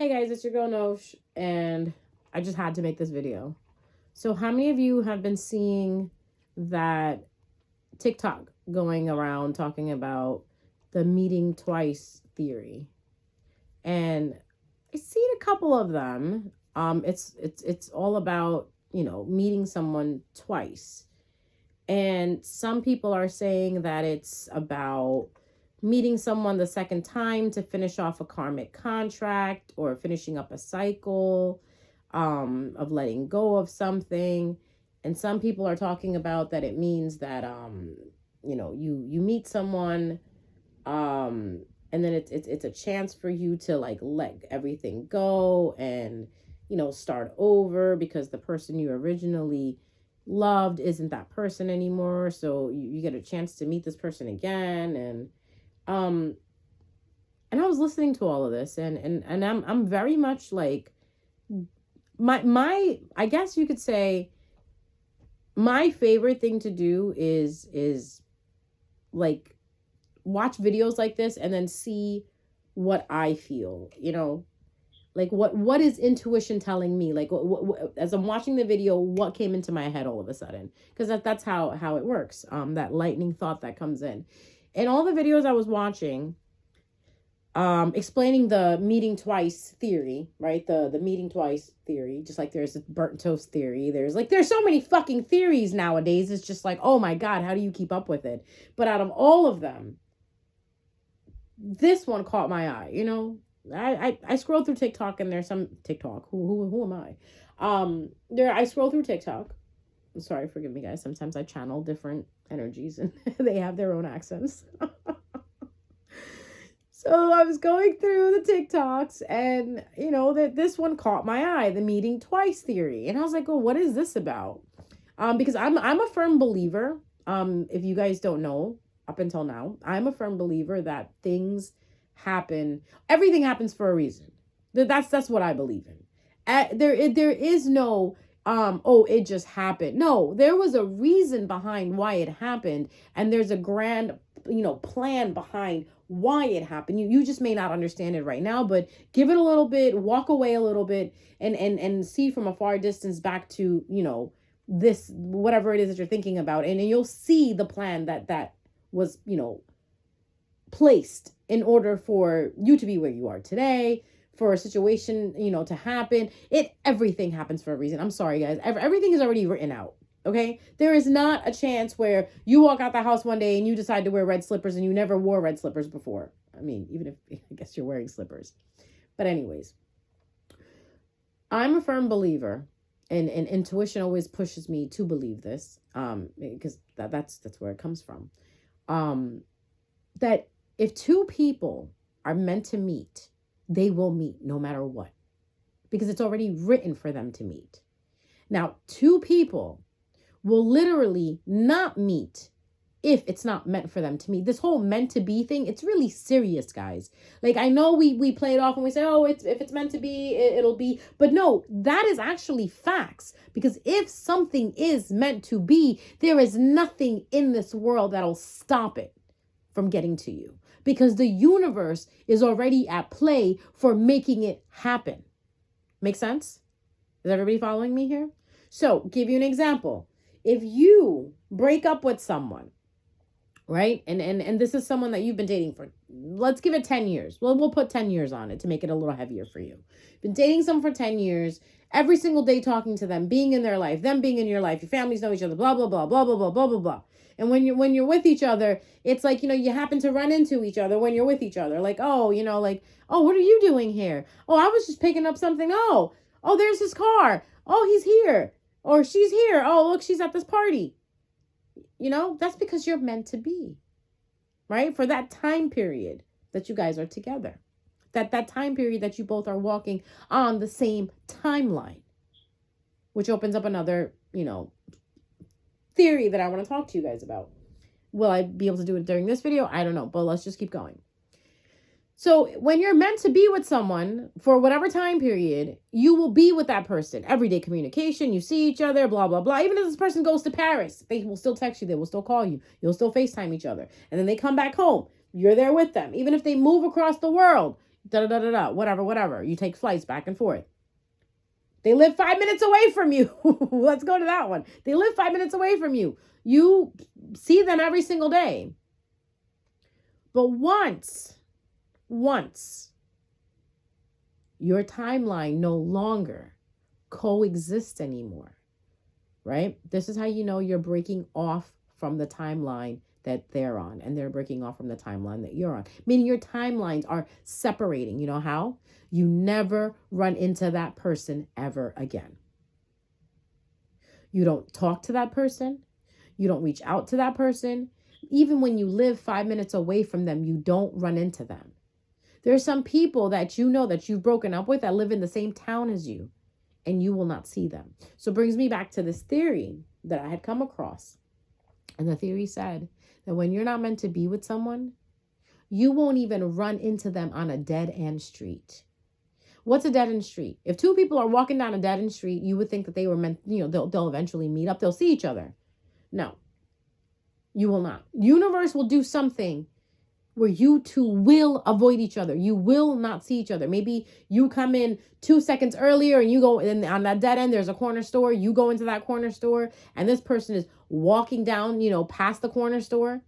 Hey guys, it's your girl Nosh, and I just had to make this video. So, how many of you have been seeing that TikTok going around talking about the meeting twice theory? And I've seen a couple of them. It's all about meeting someone twice, and some people are saying that it's about meeting someone the second time to finish off a karmic contract or finishing up a cycle of letting go of something. And some people are talking about that it means that you meet someone, and then it's a chance for you to like let everything go and start over, because the person you originally loved isn't that person anymore, so you get a chance to meet this person again. Um and I was listening to all of this, and I'm very much like, my I guess you could say my favorite thing to do is like watch videos like this and then see what I feel, like what is intuition telling me, like as I'm watching the video, what came into my head all of a sudden, because that's how it works, that lightning thought that comes in. And all the videos I was watching, explaining the meeting twice theory, right? The meeting twice theory, just like there's a burnt toast theory, there's so many fucking theories nowadays. It's just like, oh my god, how do you keep up with it? But out of all of them, this one caught my eye. I scroll through TikTok, and there's some TikTok. Who am I? I scroll through TikTok. Sorry, forgive me, guys. Sometimes I channel different energies, and they have their own accents. So I was going through the TikToks, and that this one caught my eye, the meeting twice theory, and I was like, "Oh, what is this about?" Because I'm a firm believer. If you guys don't know, up until now, I'm a firm believer that things happen. Everything happens for a reason. That's what I believe in. There is no oh, it just happened. No, there was a reason behind why it happened, and there's a grand plan behind why it happened. You just may not understand it right now, but give it a little bit, walk away a little bit, and see from a far distance back to this, whatever it is that you're thinking about, and you'll see the plan that was placed in order for you to be where you are today, for a situation to happen. Everything happens for a reason. I'm sorry, guys. Everything is already written out. Okay, there is not a chance where you walk out the house one day and you decide to wear red slippers and you never wore red slippers before. I mean, even if I guess you're wearing slippers. But anyways, I'm a firm believer, and intuition always pushes me to believe this, because that's where it comes from. That if two people are meant to meet, they will meet no matter what, because it's already written for them to meet. Now, two people will literally not meet if it's not meant for them to meet. This whole meant to be thing, it's really serious, guys. Like, I know we play it off and we say, oh, if it's meant to be, it'll be. But no, that is actually facts. Because if something is meant to be, there is nothing in this world that'll stop it from getting to you. Because the universe is already at play for making it happen. Make sense? Is everybody following me here? So, give you an example. If you break up with someone, right? And this is someone that you've been dating for, let's give it 10 years. Well, we'll put 10 years on it to make it a little heavier for you. Been dating someone for 10 years, every single day talking to them, being in their life, them being in your life, your families know each other, blah, blah, blah, blah, blah, blah, blah, blah, blah. And when you're with each other, it's like, you happen to run into each other when you're with each other. Like, oh, like, oh, what are you doing here? Oh, I was just picking up something. Oh, there's his car. Oh, he's here. Or she's here. Oh, look, she's at this party. That's because you're meant to be, right? For that time period that you guys are together. That time period that you both are walking on the same timeline. Which opens up another, theory that I want to talk to you guys about. Will I be able to do it during this video? I don't know, but let's just keep going. So when you're meant to be with someone for whatever time period, you will be with that person. Everyday communication, you see each other, blah, blah, blah. Even if this person goes to Paris, they will still text you. They will still call you. You'll still FaceTime each other. And then they come back home. You're there with them. Even if they move across the world, whatever. You take flights back and forth. They live 5 minutes away from you. Let's go to that one. They live 5 minutes away from you. You see them every single day. But once your timeline no longer coexists anymore, right? This is how you know you're breaking off from the timeline that they're on, and they're breaking off from the timeline that you're on. Meaning your timelines are separating. You know how? You never run into that person ever again. You don't talk to that person. You don't reach out to that person. Even when you live 5 minutes away from them, you don't run into them. There's some people that you know that you've broken up with that live in the same town as you, and you will not see them. So it brings me back to this theory that I had come across. And the theory said that when you're not meant to be with someone, you won't even run into them on a dead-end street. What's a dead-end street? If two people are walking down a dead-end street, you would think that they were meant, they'll eventually meet up. They'll see each other. No, you will not. Universe will do something where you two will avoid each other. You will not see each other. Maybe you come in 2 seconds earlier and you go in on that dead end. There's a corner store. You go into that corner store and this person is walking down, past the corner store,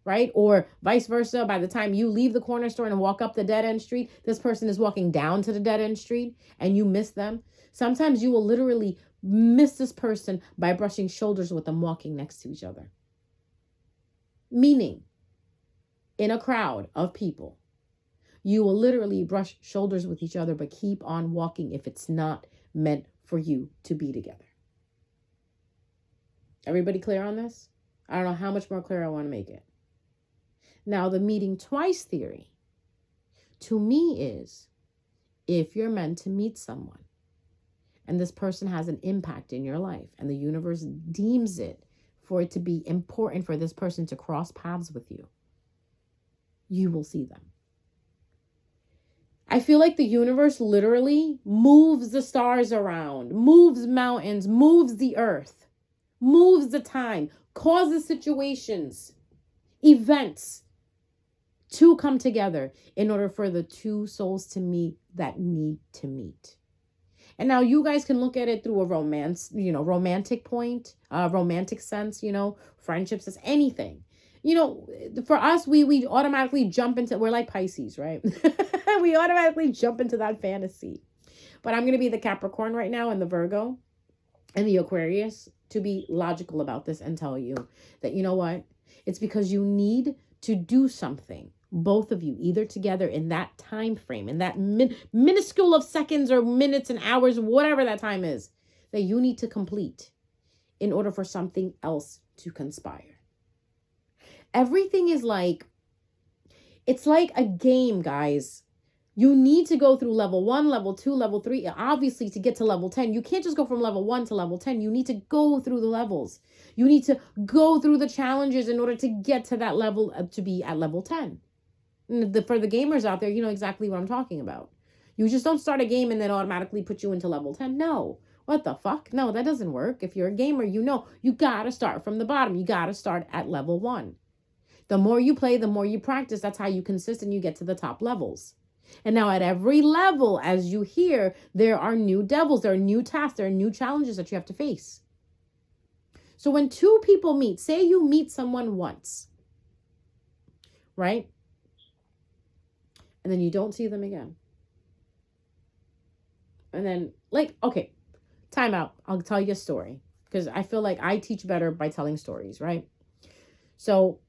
right? Or vice versa. By the time you leave the corner store and walk up the dead end street, this person is walking down to the dead end street and you miss them. Sometimes you will literally miss this person by brushing shoulders with them walking next to each other. Meaning, in a crowd of people, you will literally brush shoulders with each other, but keep on walking if it's not meant for you to be together. Everybody clear on this? I don't know how much more clear I want to make it. Now, the meeting twice theory, to me, is if you're meant to meet someone and this person has an impact in your life and the universe deems it for it to be important for this person to cross paths with you, you will see them. I feel like the universe literally moves the stars around, moves mountains, moves the earth, moves the time, causes situations, events to come together in order for the two souls to meet that need to meet. And now you guys can look at it through a romantic point, romantic sense, friendships as anything. For us, we automatically jump into, we're like Pisces, right? We automatically jump into that fantasy. But I'm going to be the Capricorn right now and the Virgo and the Aquarius to be logical about this and tell you that, you know what? It's because you need to do something, both of you, either together in that time frame, in that minuscule of seconds or minutes and hours, whatever that time is, that you need to complete in order for something else to conspire. Everything is it's like a game, guys. You need to go through level 1, level 2, level 3, obviously to get to level 10. You can't just go from level 1 to level 10. You need to go through the levels. You need to go through the challenges in order to get to that level, to be at level 10. For the gamers out there, you know exactly what I'm talking about. You just don't start a game and then automatically put you into level 10. No. What the fuck? No, that doesn't work. If you're a gamer, you got to start from the bottom. You got to start at level 1. The more you play, the more you practice. That's how you consist and you get to the top levels. And now at every level, as you hear, there are new devils, there are new tasks, there are new challenges that you have to face. So when two people meet, say you meet someone once, right? And then you don't see them again. And then, okay, time out. I'll tell you a story because I feel like I teach better by telling stories, right? So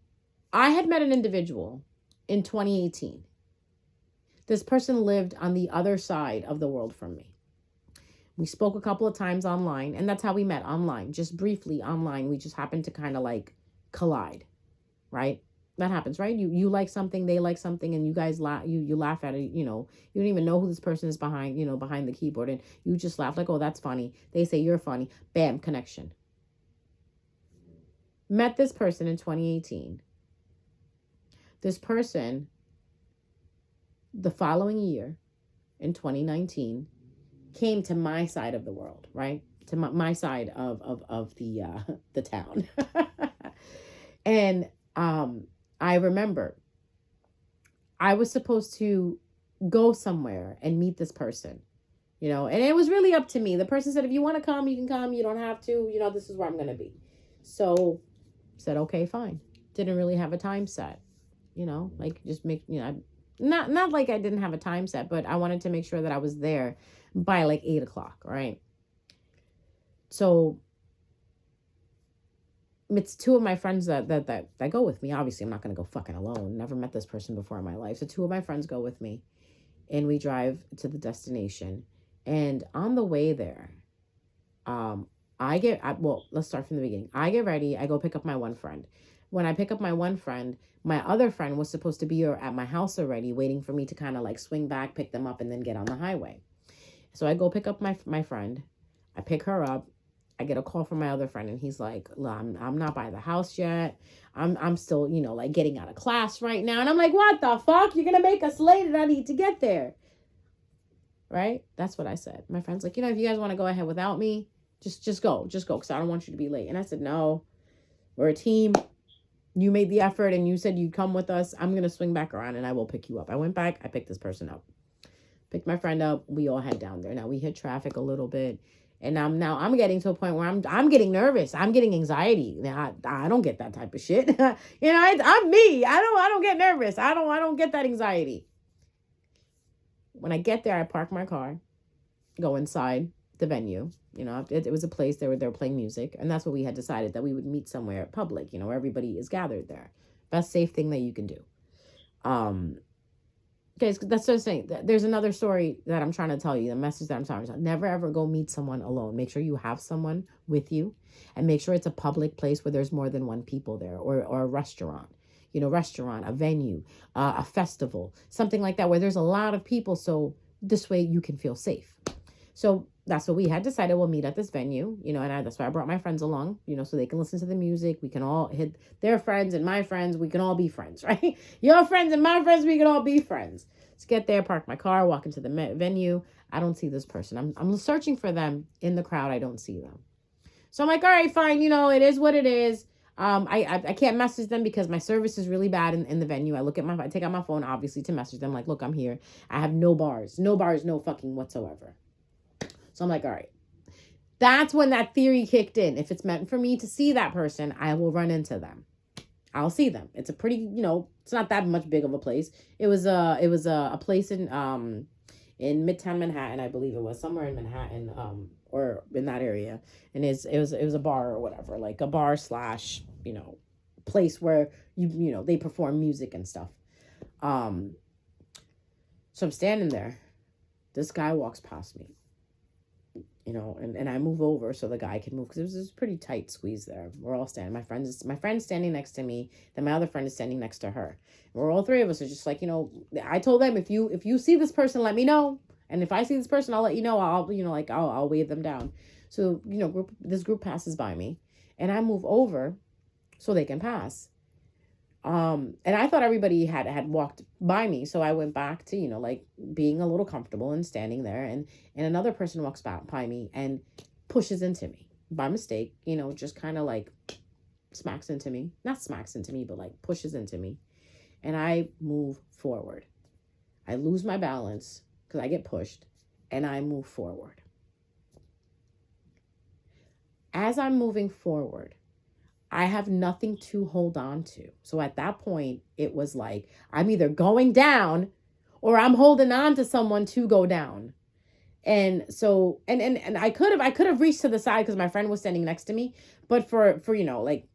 I had met an individual in 2018. This person lived on the other side of the world from me. We spoke a couple of times online, and that's how we met online, just briefly online. We just happened to kind of collide, right? That happens, right? You like something, they like something, and you guys laugh. You laugh at it. You don't even know who this person is behind the keyboard, and you just laugh like, oh, that's funny. They say you're funny. Bam, connection. Met this person in 2018. This person, the following year, in 2019, came to my side of the world, right? To my side of the town. And I remember I was supposed to go somewhere and meet this person, you know, and it was really up to me. The person said, if you want to come, you can come. You don't have to, you know, this is where I'm going to be. So said, okay, fine. Didn't really have a time set, you know, like just make, you know, not like I didn't have a time set, but I wanted to make sure that I was there by like 8:00, right? So it's two of my friends that go with me. Obviously, I'm not going to go fucking alone. Never met this person before in my life. So two of my friends go with me and we drive to the destination. And on the way there, well, let's start from the beginning. I get ready. I go pick up my one friend. When I pick up my one friend, my other friend was supposed to be at my house already, waiting for me to kind of like swing back, pick them up, and then get on the highway. So I go pick up my friend. I pick her up. I get a call from my other friend, and he's like, I'm not by the house yet. I'm still, you know, like getting out of class right now. And I'm like, what the fuck? You're going to make us late and I need to get there. Right? That's what I said. My friend's like, you know, if you guys want to go ahead without me, just go. Just go, because I don't want you to be late. And I said, no, we're a team. You made the effort and you said you'd come with us. I'm going to swing back around and I will pick you up. I went back. I picked this person up. Picked my friend up. We all head down there. Now we hit traffic a little bit. And I'm getting to a point where I'm getting nervous. I'm getting anxiety. Now I don't get that type of shit. You know, I'm me. I don't get nervous. I don't get that anxiety. When I get there, I park my car, go inside the venue. You know, it was a place they were playing music, and that's what we had decided, that we would meet somewhere public. You know, where everybody is gathered there. Best safe thing that you can do. Guys, that's what I'm saying. There's another story that I'm trying to tell you. The message that I'm trying to tell. Never ever go meet someone alone. Make sure you have someone with you, and make sure it's a public place where there's more than one people there, or a restaurant. You know, a venue, a festival, something like that, where there's a lot of people. So this way you can feel safe. So that's what we had decided. We'll meet at this venue, you know, and that's why I brought my friends along, you know, so they can listen to the music. We can all hit their friends and my friends. We can all be friends, right? Your friends and my friends, we can all be friends. Let's get there, park my car, walk into the venue. I don't see this person. I'm searching for them in the crowd. I don't see them. So I'm like, all right, fine. You know, it is what it is. I can't message them because my service is really bad in the venue. I take out my phone, obviously, to message them. Like, look, I'm here. I have no bars, no fucking whatsoever. So I'm like, all right. That's when that theory kicked in. If it's meant for me to see that person, I will run into them. I'll see them. It's a pretty, you know, it's not that much big of a place. It was a place in Midtown Manhattan, I believe it was, somewhere in Manhattan, or in that area. And it was a bar or whatever, like a bar / you know, place where you know, they perform music and stuff. So I'm standing there. This guy walks past me. You know, and I move over so the guy can move, because it was this pretty tight squeeze there. We're all standing. My friend's standing next to me. Then my other friend is standing next to her. We're all three of us are just like, you know, I told them, if you see this person, let me know. And if I see this person, I'll let you know. I'll wave them down. So, you know, this group passes by me, and I move over so they can pass. And I thought everybody had walked by me. So I went back to, you know, like being a little comfortable and standing there, and another person walks by me and pushes into me by mistake, you know, just kind of like smacks into me, not smacks into me, but like pushes into me. And I move forward. I lose my balance because I get pushed, and I move forward. As I'm moving forward, I have nothing to hold on to. So at that point, it was like, I'm either going down or I'm holding on to someone to go down. And so, and I could have reached to the side because my friend was standing next to me. But for, you know, like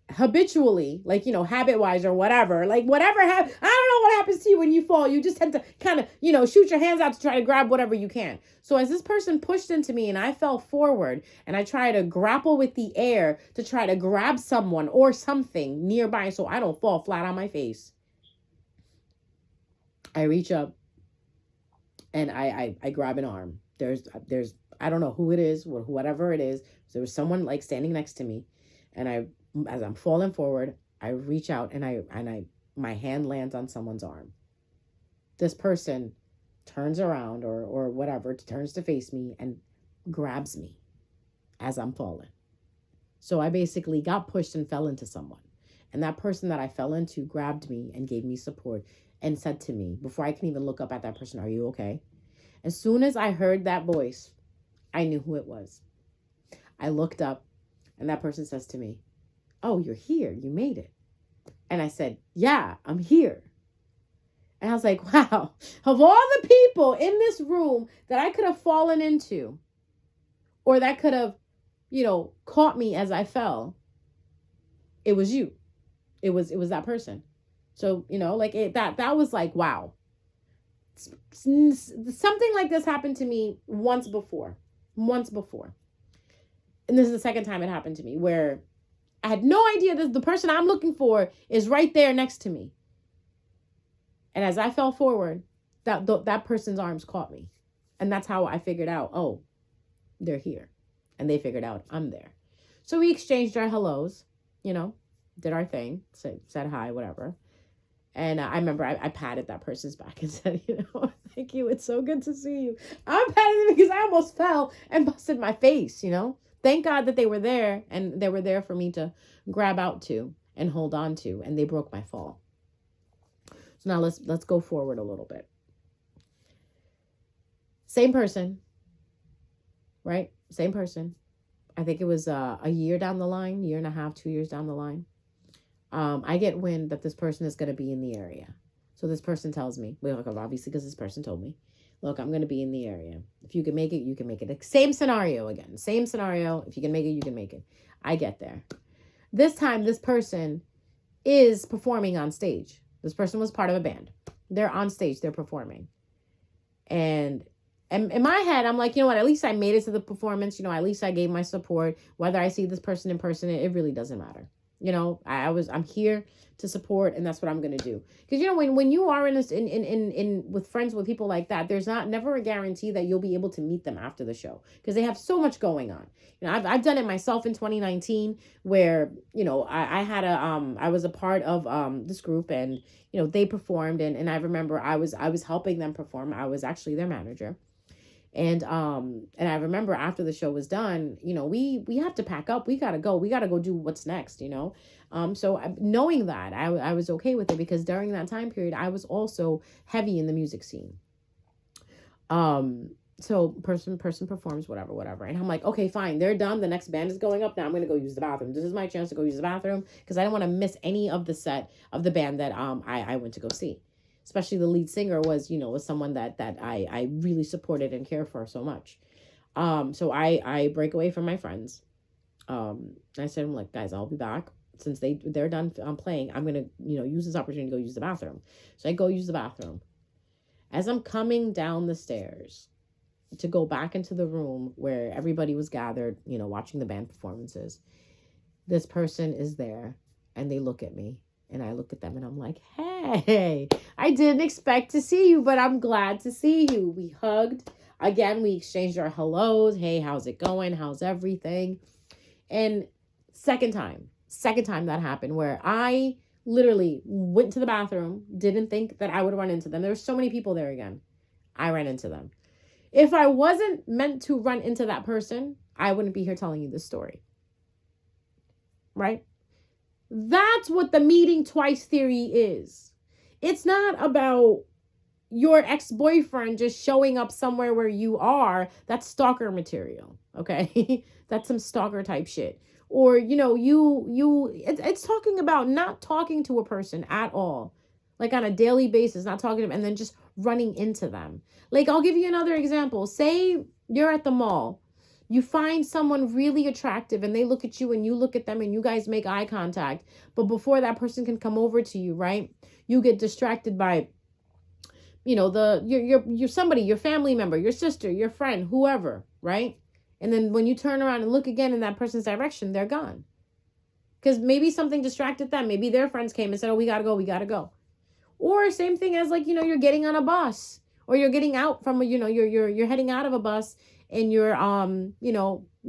habitually, like, you know, habit wise or whatever, like whatever, I don't know what happens to you when you fall. You just tend to kind of, you know, shoot your hands out to try to grab whatever you can. So as this person pushed into me and I fell forward and I try to grapple with the air to try to grab someone or something nearby so I don't fall flat on my face, I reach up and I grab an arm. There's I don't know who it is or whatever it is. There was someone like standing next to me, and as I'm falling forward, I reach out and my hand lands on someone's arm. This person turns around or whatever, turns to face me and grabs me as I'm falling. So I basically got pushed and fell into someone. And that person that I fell into grabbed me and gave me support and said to me, before I can even look up at that person, "Are you okay?" As soon as I heard that voice, I knew who it was. I looked up and that person says to me, "Oh, you're here. You made it." And I said, "Yeah, I'm here." And I was like, wow, of all the people in this room that I could have fallen into, or that could have, caught me as I fell, it was you. It was that person. So, that was like, wow. Something like this happened to me once before. And this is the second time it happened to me, where I had no idea that the person I'm looking for is right there next to me. And as I fell forward, that person's arms caught me. And that's how I figured out, oh, they're here. And they figured out I'm there. So we exchanged our hellos, did our thing, said hi, whatever. And I remember I patted that person's back and said, "Thank you. It's so good to see you." I'm patting them because I almost fell and busted my face, Thank God that they were there, and they were there for me to grab out to and hold on to, and they broke my fall. So now let's go forward a little bit. Same person, right? Same person. I think it was a year down the line, year and a half, 2 years down the line. I get wind that this person is going to be in the area. So this person tells me, well, obviously because this person told me, "Look, I'm going to be in the area. If you can make it, you can make it." Same scenario again. Same scenario. If you can make it, you can make it. I get there. This time, this person is performing on stage. This person was part of a band. They're on stage. They're performing. And in my head, I'm like, you know what? At least I made it to the performance. At least I gave my support. Whether I see this person in person, it really doesn't matter. I'm here to support, and that's what I'm going to do. Because, when you are in with friends with people like that, there's never a guarantee that you'll be able to meet them after the show, because they have so much going on. I've done it myself in 2019, where, I had I was a part of this group, and, they performed, and I remember I was helping them perform. I was actually their manager. And I remember after the show was done, we have to pack up. We got to go do what's next, So knowing that, I was okay with it, because during that time period, I was also heavy in the music scene. So person performs, whatever. And I'm like, okay, fine. They're done. The next band is going up. Now I'm going to go use the bathroom. This is my chance to go use the bathroom, because I don't want to miss any of the set of the band that I went to go see. Especially the lead singer was someone that I really supported and cared for so much. So I break away from my friends. I said, I'm like, guys, I'll be back. Since they're done playing, I'm going to, use this opportunity to go use the bathroom. So I go use the bathroom. As I'm coming down the stairs to go back into the room where everybody was gathered, watching the band performances, this person is there, and they look at me. And I look at them and I'm like, "Hey, I didn't expect to see you, but I'm glad to see you." We hugged. Again, we exchanged our hellos. "Hey, how's it going? How's everything?" And second time that happened, where I literally went to the bathroom, didn't think that I would run into them. There were so many people there again. I ran into them. If I wasn't meant to run into that person, I wouldn't be here telling you this story. Right? That's what the meeting twice theory is. It's not about your ex-boyfriend just showing up somewhere where you are. That's stalker material, okay? That's some stalker type shit. Or, it's talking about not talking to a person at all, like on a daily basis, not talking to them, and then just running into them. Like, I'll give you another example. Say you're at the mall. You find someone really attractive, and they look at you and you look at them, and you guys make eye contact. But before that person can come over to you, right? You get distracted by, your somebody, your family member, your sister, your friend, whoever, right? And then when you turn around and look again in that person's direction, they're gone. Because maybe something distracted them. Maybe their friends came and said, "Oh, we got to go. Or same thing as you're getting on a bus, or you're getting out from, you're heading out of a bus, and you're,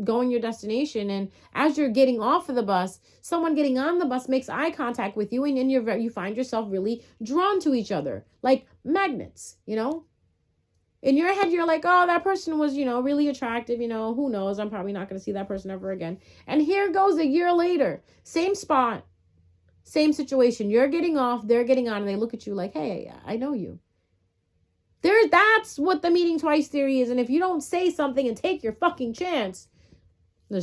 going your destination. And as you're getting off of the bus, someone getting on the bus makes eye contact with you, and then you find yourself really drawn to each other, like magnets, In your head, you're like, "Oh, that person was, really attractive. Who knows? I'm probably not going to see that person ever again." And here goes a year later, same spot, Same situation. You're getting off, they're getting on, and they look at you like, hey, I know you. That's what the meeting twice theory is. And if you don't say something and take your fucking chance, you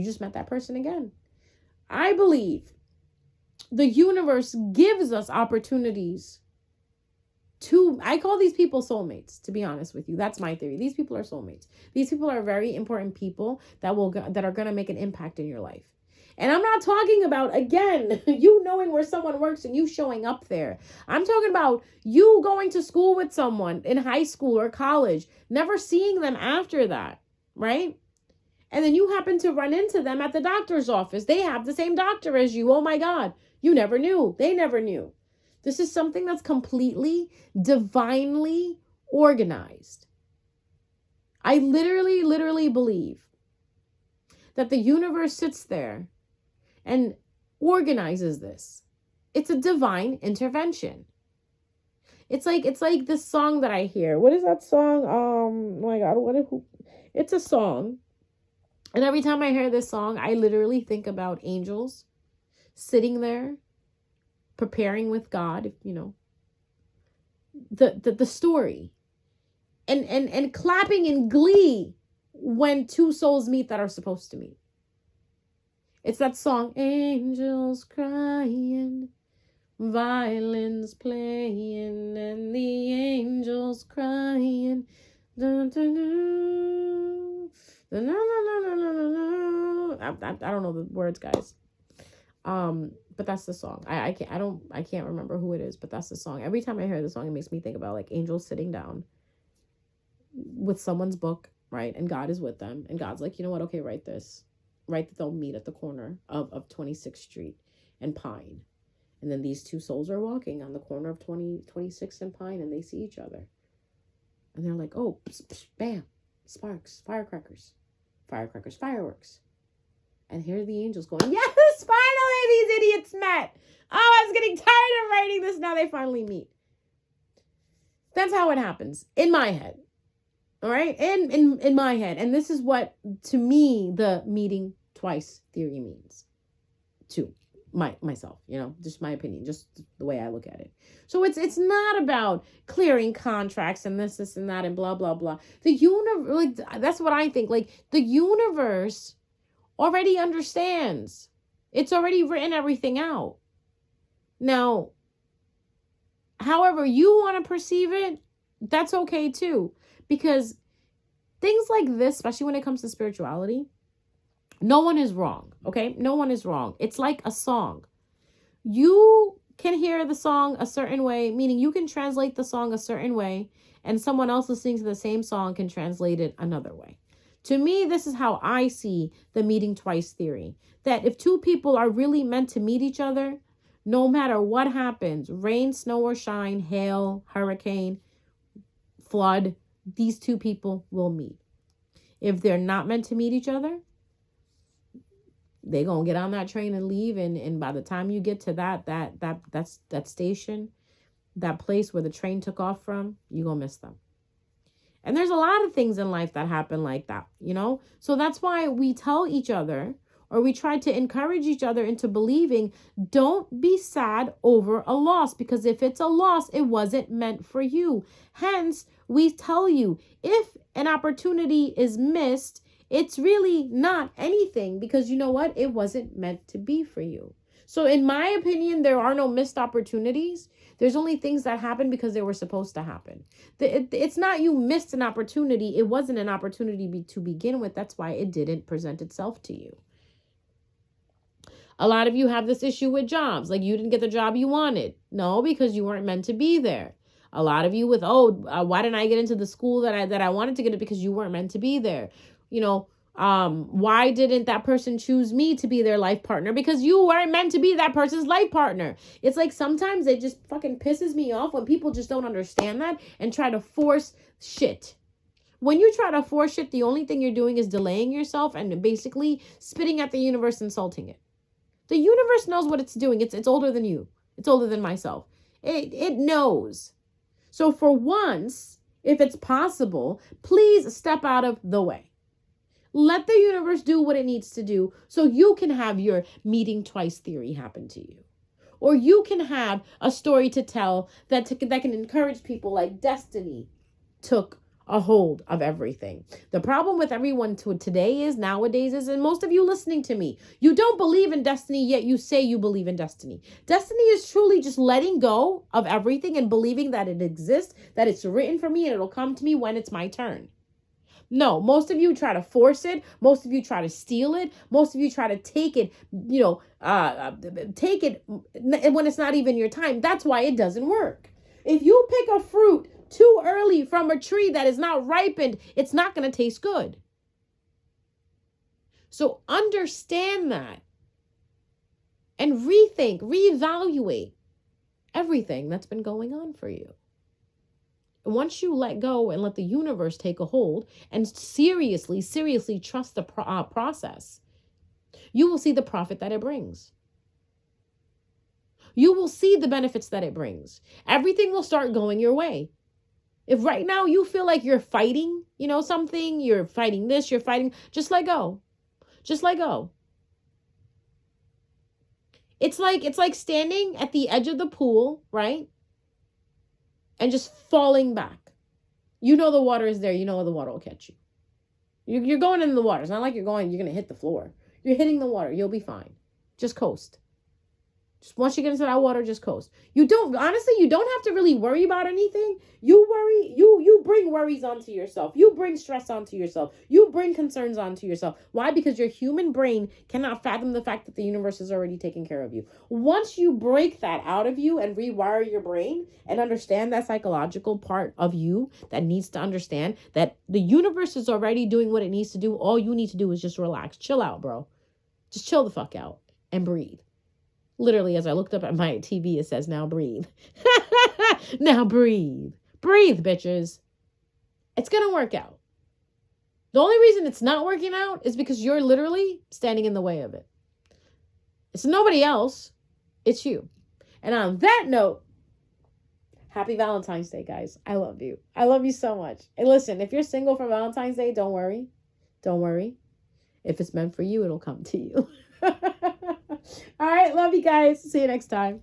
just met that person again. I believe the universe gives us opportunities I call these people soulmates, to be honest with you. That's my theory. These people are soulmates. These people are very important people that are going to make an impact in your life. And I'm not talking about, again, you knowing where someone works and you showing up there. I'm talking about you going to school with someone in high school or college, never seeing them after that, right? And then you happen to run into them at the doctor's office. They have the same doctor as you. Oh my God. You never knew. They never knew. This is something that's completely divinely organized. I literally believe that the universe sits there and organizes this. It's a divine intervention. It's like this song that I hear. What is that song? Oh my God, it's a song. And every time I hear this song, I literally think about angels sitting there, preparing with God, the story, and clapping in glee when two souls meet that are supposed to meet. It's that song, angels crying, violins playing, and the angels crying. Dun, dun, dun, dun, dun, dun, dun. I don't know the words, guys. But that's the song. I can't remember who it is, but that's the song. Every time I hear the song, it makes me think about like angels sitting down with someone's book, right? And God is with them. And God's like, you know what? Okay, write this. Write that they'll meet at the corner of 26th Street and Pine. And then these two souls are walking on the corner of 26th and Pine, and they see each other. And they're like, oh, psh, psh, bam, sparks, firecrackers, fireworks. And here are the angels going, yes, finally these idiots met. Oh, I was getting tired of writing this. Now they finally meet. That's how it happens in my head. All right. In my head. And this is what, to me, the meeting twice theory means to myself, just my opinion, just the way I look at it. So it's not about clearing contracts and this and that and blah, blah, blah. The universe, that's what I think. Like the universe already understands. It's already written everything out. Now, however you want to perceive it, that's okay too. Because things like this, especially when it comes to spirituality, no one is wrong, okay? No one is wrong. It's like a song. You can hear the song a certain way, meaning you can translate the song a certain way, and someone else listening to the same song can translate it another way. To me, this is how I see the meeting twice theory. That if two people are really meant to meet each other, no matter what happens, rain, snow, or shine, hail, hurricane, flood, these two people will meet. If they're not meant to meet each other, they're going to get on that train and leave. And by the time you get to that station, that place where the train took off from, you're going to miss them. And there's a lot of things in life that happen like that, So that's why we tell each other, or we try to encourage each other into believing, don't be sad over a loss, because if it's a loss, it wasn't meant for you. Hence, we tell you, if an opportunity is missed, it's really not anything, because you know what? It wasn't meant to be for you. So in my opinion, there are no missed opportunities. There's only things that happen because they were supposed to happen. It's not you missed an opportunity. It wasn't an opportunity to begin with. That's why it didn't present itself to you. A lot of you have this issue with jobs. Like you didn't get the job you wanted. No, because you weren't meant to be there. A lot of you with, why didn't I get into the school that I wanted to get into? Because you weren't meant to be there. Why didn't that person choose me to be their life partner? Because you weren't meant to be that person's life partner. It's like sometimes it just fucking pisses me off when people just don't understand that and try to force shit. When you try to force shit, the only thing you're doing is delaying yourself and basically spitting at the universe, insulting it. The universe knows what it's doing. It's older than you. It's older than myself. It knows. So for once, if it's possible, please step out of the way. Let the universe do what it needs to do so you can have your meeting twice theory happen to you. Or you can have a story to tell that can encourage people, like destiny took a hold of everything. The problem with everyone nowadays is, and most of you listening to me, you don't believe in destiny, yet you say you believe in destiny. Destiny is truly just letting go of everything and believing that it exists, that it's written for me, and it'll come to me when it's my turn. No, most of you try to force it. Most of you try to steal it. Most of you try to take it, take it when it's not even your time. That's why it doesn't work. If you pick a fruit too early from a tree that is not ripened, it's not going to taste good. So understand that and rethink, reevaluate everything that's been going on for you. And once you let go and let the universe take a hold and seriously trust the process, you will see the profit that it brings. You will see the benefits that it brings. Everything will start going your way. If right now you feel like you're fighting, something, you're fighting this, just let go. Just let go. It's like standing at the edge of the pool, right? And just falling back. You know the water is there. You know the water will catch you. You're going in the water. It's not like you're going to hit the floor. You're hitting the water. You'll be fine. Just coast. Just once you get into that water, just coast. You don't have to really worry about anything. You bring worries onto yourself. You bring stress onto yourself. You bring concerns onto yourself. Why? Because your human brain cannot fathom the fact that the universe is already taking care of you. Once you break that out of you and rewire your brain and understand that psychological part of you that needs to understand that the universe is already doing what it needs to do, all you need to do is just relax. Chill out, bro. Just chill the fuck out and breathe. Literally, as I looked up at my TV, it says, now breathe. Now breathe. Breathe, bitches. It's going to work out. The only reason it's not working out is because you're literally standing in the way of it. It's nobody else. It's you. And on that note, happy Valentine's Day, guys. I love you. I love you so much. And listen, if you're single for Valentine's Day, don't worry. Don't worry. If it's meant for you, it'll come to you. All right. Love you guys. See you next time.